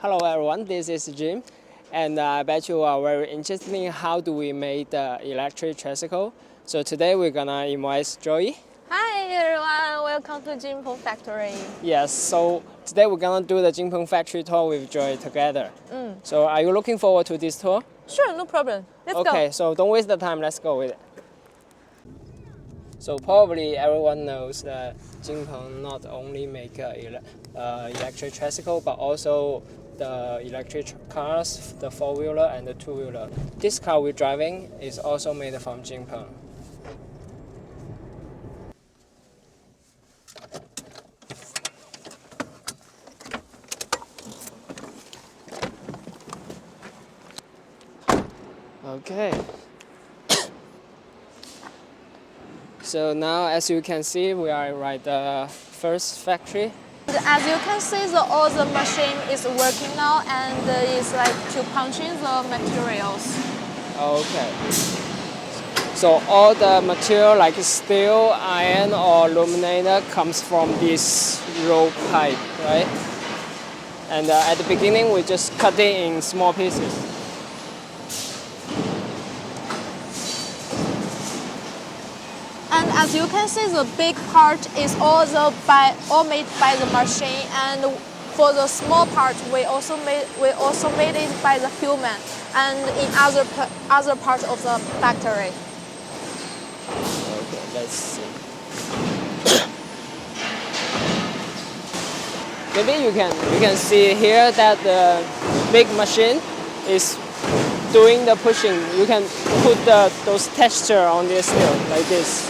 Hello everyone, this is Jim, and I bet you are very interested in how do we make the electric tricycle. So today we're gonna invite Joey. Hi everyone, welcome to Jinpeng Factory. Yes, so today we're gonna do the Jinpeng factory tour with Joey together. So are you looking forward to this tour? Sure, no problem. Let's go. Okay, so don't waste the time, let's go with it. So probably everyone knows that Jinpeng not only make electric tricycle, but also the electric cars, the four-wheeler and the two-wheeler. This car we're driving is also made from Jinpeng. Okay. So now, as you can see, we are at the first factory. As you can see, all the machine is working now and it's like to punching the materials. Okay. So all the material like steel, iron or aluminum comes from this roll pipe, right? And at the beginning, we just cut it in small pieces. And as you can see, the big part is all made by the machine, and for the small part, we also made it by the human, and in other parts of the factory. Okay, let's see. Maybe you can see here that the big machine is doing the pushing. You can put those texture on this steel like this.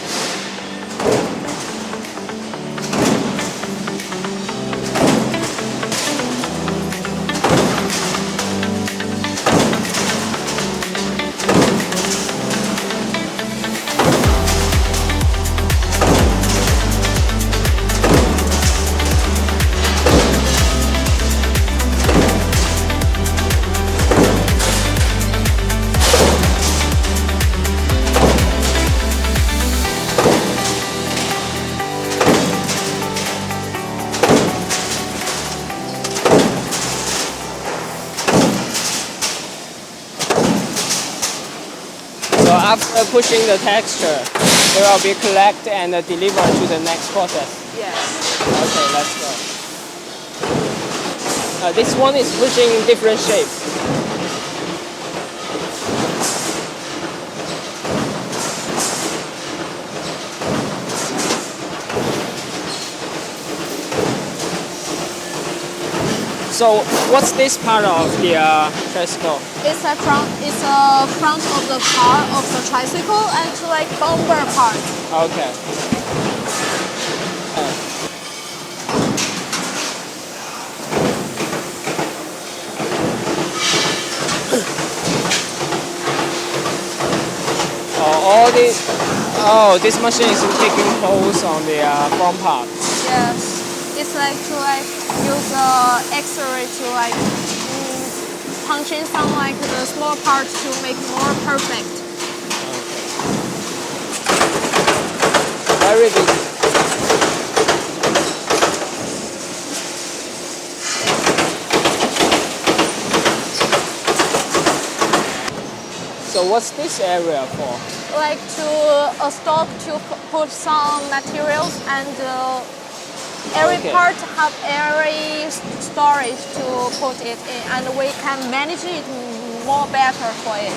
So after pushing the texture, it will be collected and delivered to the next process. Yes. Okay, let's go. This one is pushing different shapes. So what's this part of the tricycle? It's a front of the car of the tricycle and it's like bumper part. Okay. This machine is taking holes on the front part. Yes, it's like to use X-ray to punch in some the small parts to make more perfect. Okay. Very big. So what's this area for? Like to a stock to put some materials, and every part have every storage to put it in, and we can manage it more better for it.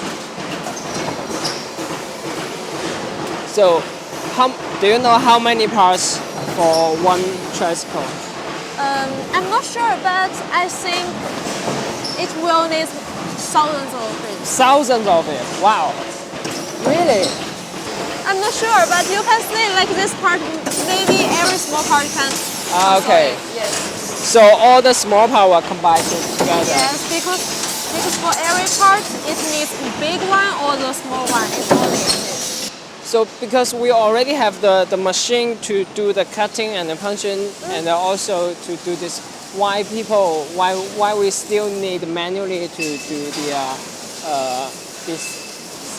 So, do you know how many parts for one tricycle? I'm not sure, but I think it will need thousands of it. Thousands of it. Wow. Really? I'm not sure, but you can see like this part, maybe every small part can. Okay. Yes. So all the small part will combine together. Yes, because for every part it needs big one or the small one. It's all needed. So because we already have the machine to do the cutting and the punching, and also to do this, why we still need manually to do the this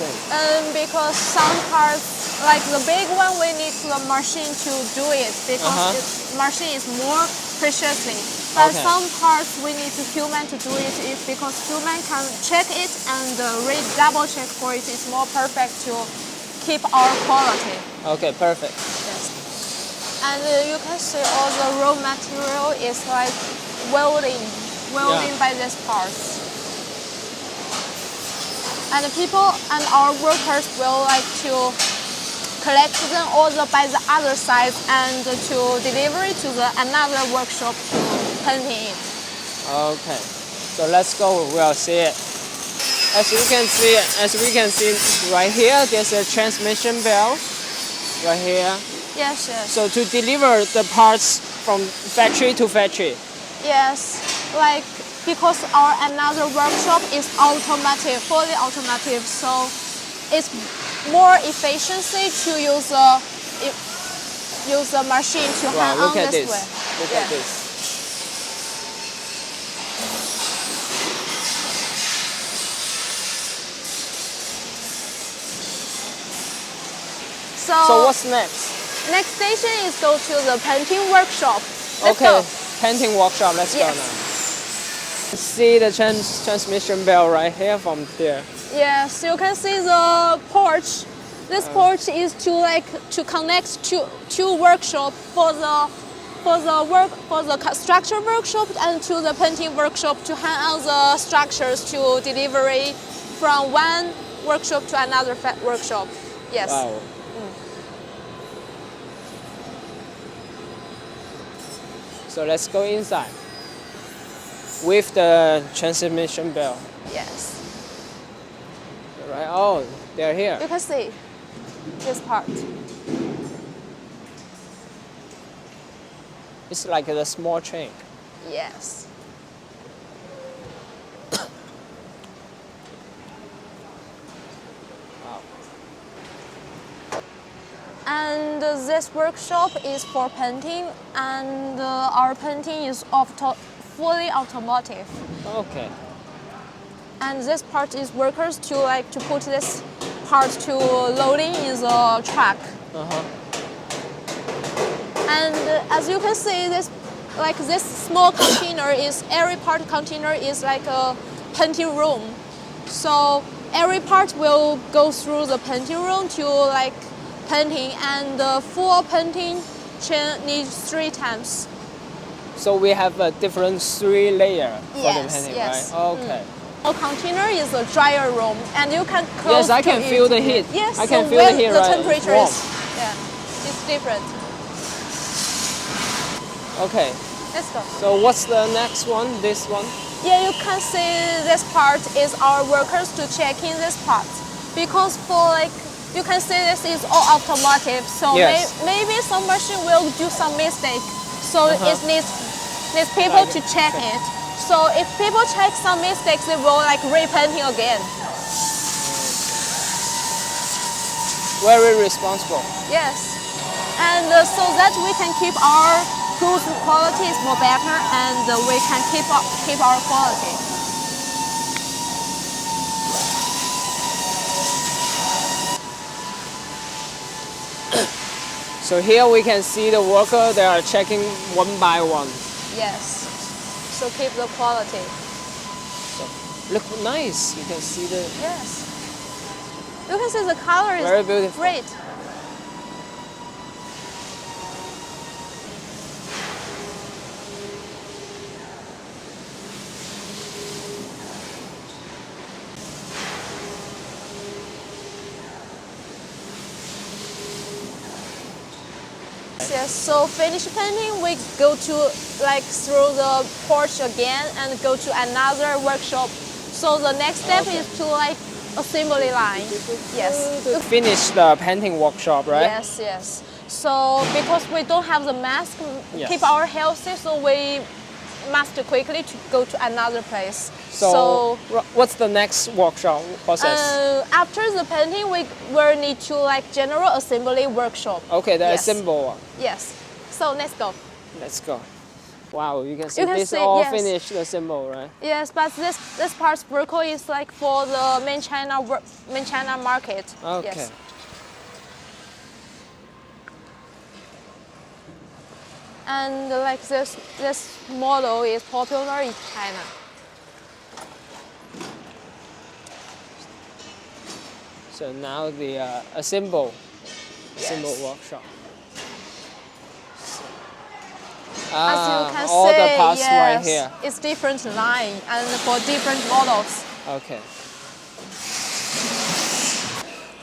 thing? Because some parts, like the big one, we need the machine to do it because the machine is more precisely. But Okay. some parts we need to human to do it is because human can check it and double check for it. It's more perfect to keep our quality. Okay, perfect. Yes. And you can see all the raw material is like welding by these parts. And people and our workers will like to collect them also by the other side and to deliver it to another workshop to painting it. Okay, so let's go. We'll see it. As we can see right here, there's a transmission bell right here. Yes, yes. So to deliver the parts from factory to factory. Yes, like because our another workshop is automotive, fully automotive, so it's more efficiency to use the machine to hand Wow, look on at this this. way. Look Yeah. at this. So what's next? Next station is go to the painting workshop. Let's Okay, go. painting workshop. Let's Yes. go now. See the transmission bell right here from there. Yes, you can see the porch. This porch is to connect two workshop for the structure workshop and to the painting workshop to hang out the structures to delivery from one workshop to another workshop. Yes. Wow. So let's go inside with the transmission bell. Yes. Right. Oh, they're here. You can see this part. It's like a small train. Yes. Wow. And this workshop is for painting, and our painting is fully automotive. Okay. And this part is workers to put this part to loading in the truck. Uh-huh. And as you can see, this small container is every part container is like a painting room. So every part will go through the painting room to like painting, and the full painting chain needs 3 times. So we have a different 3 layer for the Yes, painting, yes. right? Okay. A container is a dryer room, and you can close. Yes, I can to feel it. the heat. Yes, I can so feel the when heat, the right? temperature Warm. it's different. Okay. Let's go. So what's the next one? This one? Yeah, you can see this part is our workers to check in this part, because for you can see this is all automotive. So Yes. maybe some machine will do some mistake. So it needs people to check it. So if people check some mistakes, they will like repainting again. Very responsible. Yes, and so that we can keep our goods quality is more better, and we can keep our quality. So here we can see the worker, they are checking one by one. Yes, so keep the quality. So look nice. You can see the Yes, you can see the color is very beautiful. great. Yes, so finish painting, we go to through the porch again and go to another workshop. So the next step is to assembly line. Yes. Finish the painting workshop, right? Yes, yes. So because we don't have the mask, Yes. keep our healthy, so we must quickly to go to another place. So what's the next workshop process? After the painting, we will need to general assembly workshop. Okay, the Yes. assemble one. Yes. So let's go. Let's go. Wow, you can see You can this see, all yes. finished the symbol, right? Yes, but this part's vertical is for the main China market. Okay. Yes. And like this model is popular in China. So now the assemble workshop. As you can all see, the parts yes, right here. it's different line and for different models. Okay.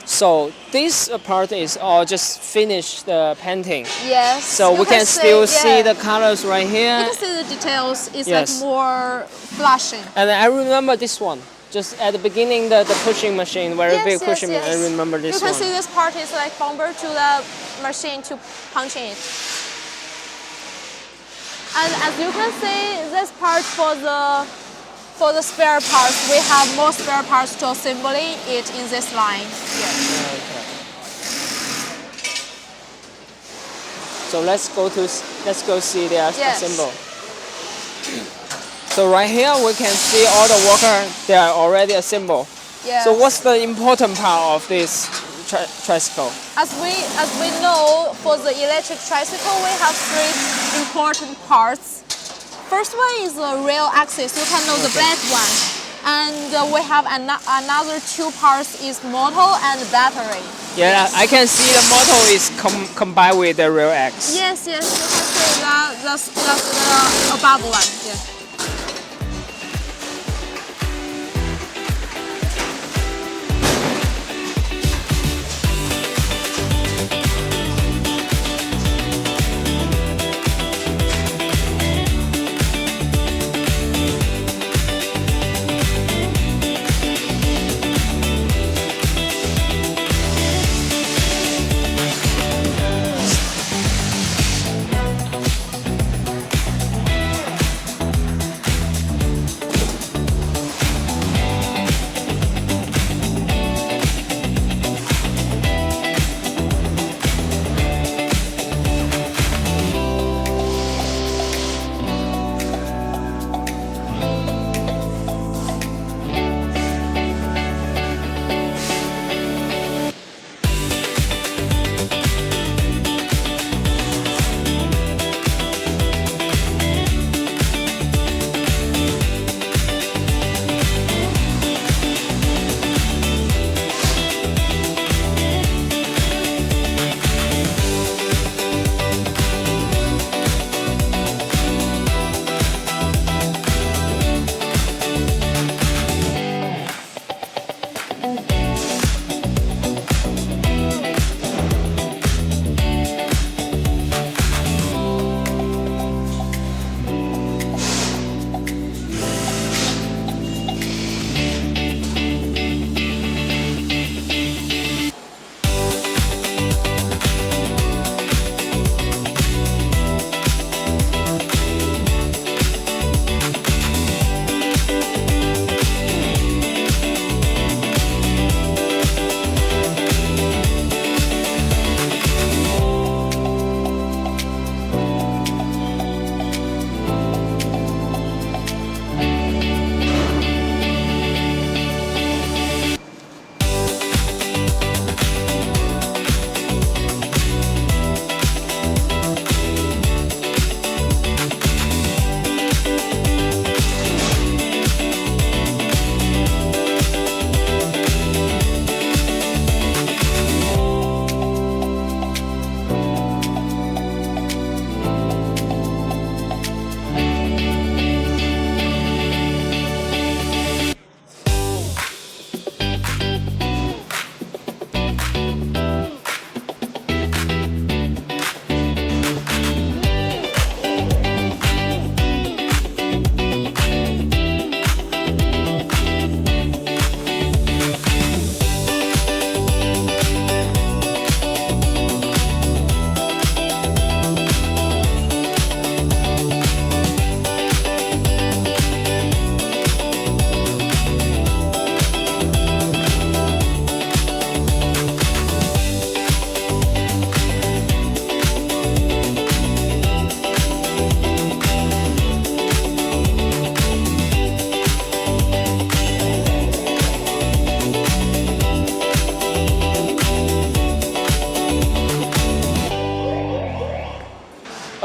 So this part is all just finished painting. Yes. So you we can see, still see yeah. the colors right here. You can see the details. It's Yes. like more flashing. And I remember this one. Just at the beginning, the pushing machine, very big pushing yes. machine. I remember this You can one. see this part is like bumper to the machine to punching it. And as you can see, this part for the spare parts, we have more spare parts to assemble it in this line here. Okay. So let's go see the Yes. assemble. So right here we can see all the workers, they are already assembled. Yes. So what's the important part of this tricycle? As we know, for the electric tricycle, we have three important parts. First one is the rail axis. You can know the black one, and we have another two parts is motor and battery. Yeah, I can see the motor is combined with the rail axis. Yes, you can see that's the above one. Yeah.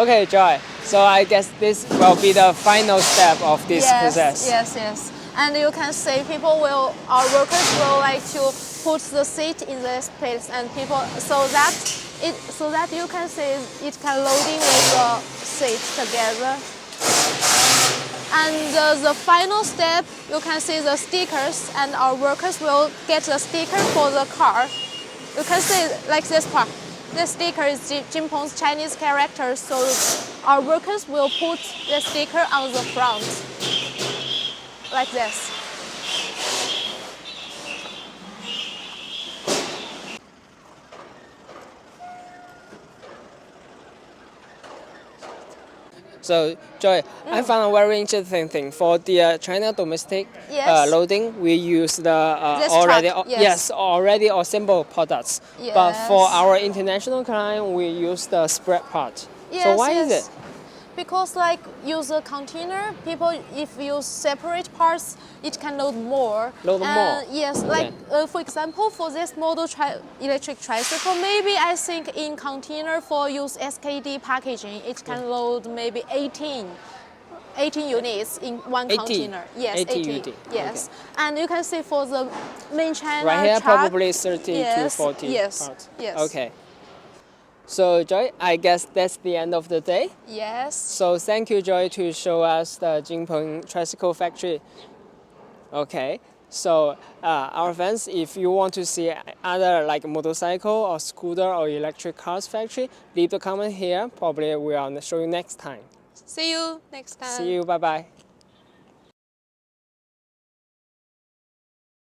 Okay, Joy. So I guess this will be the final step of this process. Yes. And you can see our workers will like to put the seat in this place, and people so that you can see it can loading with the seat together. And the final step, you can see the stickers, and our workers will get the sticker for the car. You can see like this part. The sticker is Jinpeng's Chinese character, so our workers will put the sticker on the front, like this. So, Joy, I found a very interesting thing. For the China domestic Yes. loading, we use the This already truck, yes. already assembled products. But for Yes. our international client, we use the spread part. Yes, So why is it? Because like use a container, people if use separate parts, it can load more. Load more. Yes, like for example, for this model electric tricycle, maybe I think in container for use SKD packaging, it can load maybe 18 units in one 80. container. Yes, 80 80. UD. Yes, Okay. and you can see for the main China Right here, truck, probably 30 to 40 yes, parts. Yes. Okay. So, Joy, I guess that's the end of the day. Yes. So thank you, Joy, to show us the Jinpeng Tricycle factory. Okay, so our fans, if you want to see other like motorcycle or scooter or electric cars factory, leave the comment here. Probably we'll show you next time. See you next time. See you. Bye bye.